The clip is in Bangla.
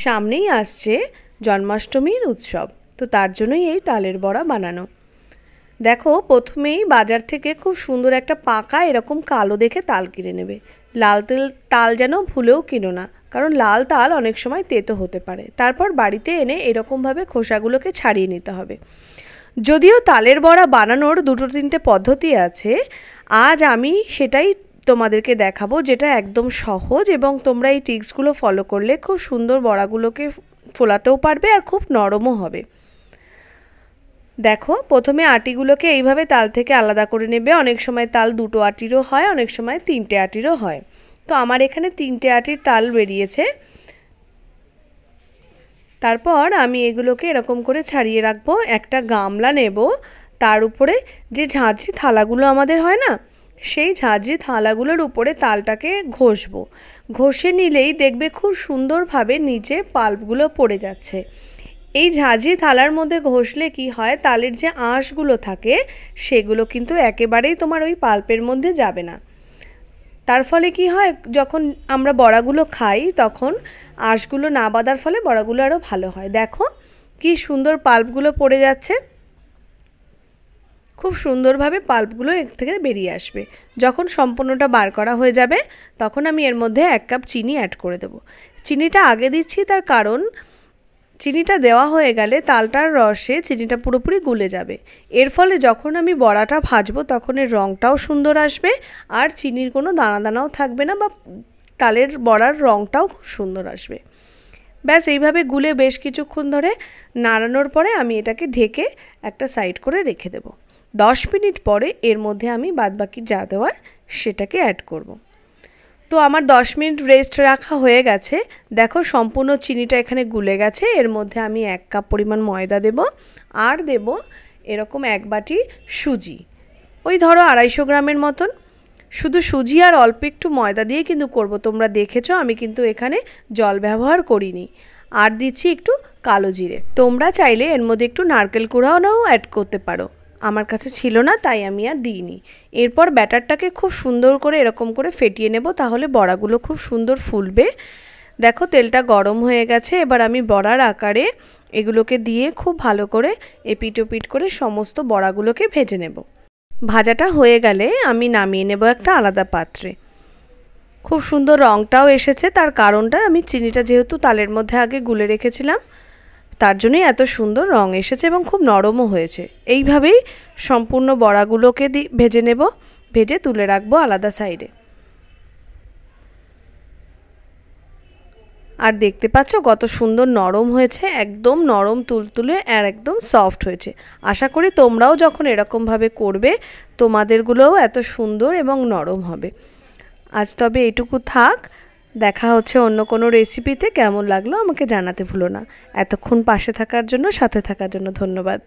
সামনেই আসছে জন্মাষ্টমীর উৎসব, তো তার জন্যই এই তালের বড়া বানানো। দেখো, প্রথমেই বাজার থেকে খুব সুন্দর একটা পাকা এরকম কালো দেখে তাল কিনে নেবে। লাল তাল যেন ভুলেও কিনো না, কারণ লাল তাল অনেক সময় তেতো হতে পারে। তারপর বাড়িতে এনে এরকমভাবে খোসাগুলোকে ছাড়িয়ে নিতে হবে। যদিও তালের বড়া বানানোর দুটো তিনটে পদ্ধতি আছে, আজ আমি সেটাই তোমাদেরকে দেখাবো, যেটা একদম সহজ এবং তোমরা এই টিপসগুলো ফলো করলে খুব সুন্দর বড়াগুলোকে ফোলাতেও পারবে আর খুব নরমও হবে। দেখো, প্রথমে আটিগুলোকে এইভাবে তাল থেকে আলাদা করে নেবে। অনেক সময় তাল দুটো আটিরও হয়, অনেক সময় তিনটে আটিরও হয়। তো আমার এখানে তিনটে আটির তাল বেরিয়েছে। তারপর আমি এগুলোকে এরকম করে ছাড়িয়ে রাখবো। একটা গামলা নেব, তার উপরে যে ঝাঁঝরি থালাগুলো আমাদের হয় না, সেই ঝাঁঝরি থালাগুলোর উপরে তালটাকে ঘষবো। ঘষে নিলেই দেখবে খুব সুন্দরভাবে নিচে পাল্পগুলো পড়ে যাচ্ছে। এই ঝাঁঝরি থালার মধ্যে ঘষলে কি হয়, তালের যে আঁশগুলো থাকে সেগুলো কিন্তু একেবারেই তোমার ওই পাল্পের মধ্যে যাবে না। তার ফলে কি হয়, যখন আমরা বড়াগুলো খাই তখন আঁশগুলো না বাঁধার ফলে বড়াগুলো আরও ভালো হয়। দেখো কি সুন্দর পাল্পগুলো পড়ে যাচ্ছে, খুব সুন্দরভাবে পাল্পগুলো এর থেকে বেরিয়ে আসবে। যখন সম্পূর্ণটা বার করা হয়ে যাবে তখন আমি এর মধ্যে 1 কাপ চিনি অ্যাড করে দেব। চিনিটা আগে দিচ্ছি তার কারণ চিনিটা দেওয়া হয়ে গেলে তালটার রসে চিনিটা পুরোপুরি গুলে যাবে। এর ফলে যখন আমি বড়াটা ভাজবো তখন এর রঙটাও সুন্দর আসবে আর চিনির কোনো দানা দানাও থাকবে না, বা তালের বড়ার রঙটাও খুব সুন্দর আসবে। ব্যাস এইভাবে গুলে বেশ কিছুক্ষণ ধরে নাড়ানোর পরে আমি এটাকে ঢেকে একটা সাইড করে রেখে দেব। 10 মিনিট পরে এর মধ্যে আমি বাদবাকি যা দেওয়ার সেটাকে অ্যাড করব। তো আমার 10 মিনিট রেস্ট রাখা হয়ে গেছে। দেখো, সম্পূর্ণ চিনিটা এখানে গুলে গেছে। এর মধ্যে আমি 1 কাপ পরিমাণ ময়দা দেব আর দেব এরকম 1 বাটি সুজি, ওই ধরো 250 গ্রামের মতন। শুধু সুজি আর অল্প একটু ময়দা দিয়ে কিন্তু করব। তোমরা দেখেছো আমি কিন্তু এখানে জল ব্যবহার করিনি। আর দিচ্ছি একটু কালো জিরে। তোমরা চাইলে এর মধ্যে একটু নারকেল কুড়াও অ্যাড করতে পারো, আমার কাছে ছিল না তাই আমি আর দিইনি। এরপর ব্যাটারটাকে খুব সুন্দর করে এরকম করে ফেটিয়ে নেব, তাহলে বড়াগুলো খুব সুন্দর ফুলবে। দেখো, তেলটা গরম হয়ে গেছে। এবার আমি বড়ার আকারে এগুলোকে দিয়ে খুব ভালো করে এপিট ওপিট করে সমস্ত বড়াগুলোকে ভেজে নেব। ভাজাটা হয়ে গেলে আমি নামিয়ে নেব একটা আলাদা পাত্রে। খুব সুন্দর রঙটাও এসেছে, তার কারণটা আমি চিনিটা যেহেতু তালের মধ্যে আগে গুলে রেখেছিলাম তার জন্যই এত সুন্দর রং এসেছে এবং খুব নরমও হয়েছে। এইভাবেই সম্পূর্ণ বড়াগুলোকে ভেজে নেব, ভেজে তুলে রাখবো আলাদা সাইডে। আর দেখতে পাচ্ছ কত সুন্দর নরম হয়েছে, একদম নরম তুলতুলে আর একদম সফট হয়েছে। আশা করি তোমরাও যখন এরকমভাবে করবে তোমাদেরগুলোও এত সুন্দর এবং নরম হবে। আজ তবে এটুকু থাক, দেখা হচ্ছে অন্য কোনো রেসিপিতে। কেমন লাগলো আমাকে জানাতে ভুলো না। এতক্ষণ পাশে থাকার জন্য, সাথে থাকার জন্য ধন্যবাদ।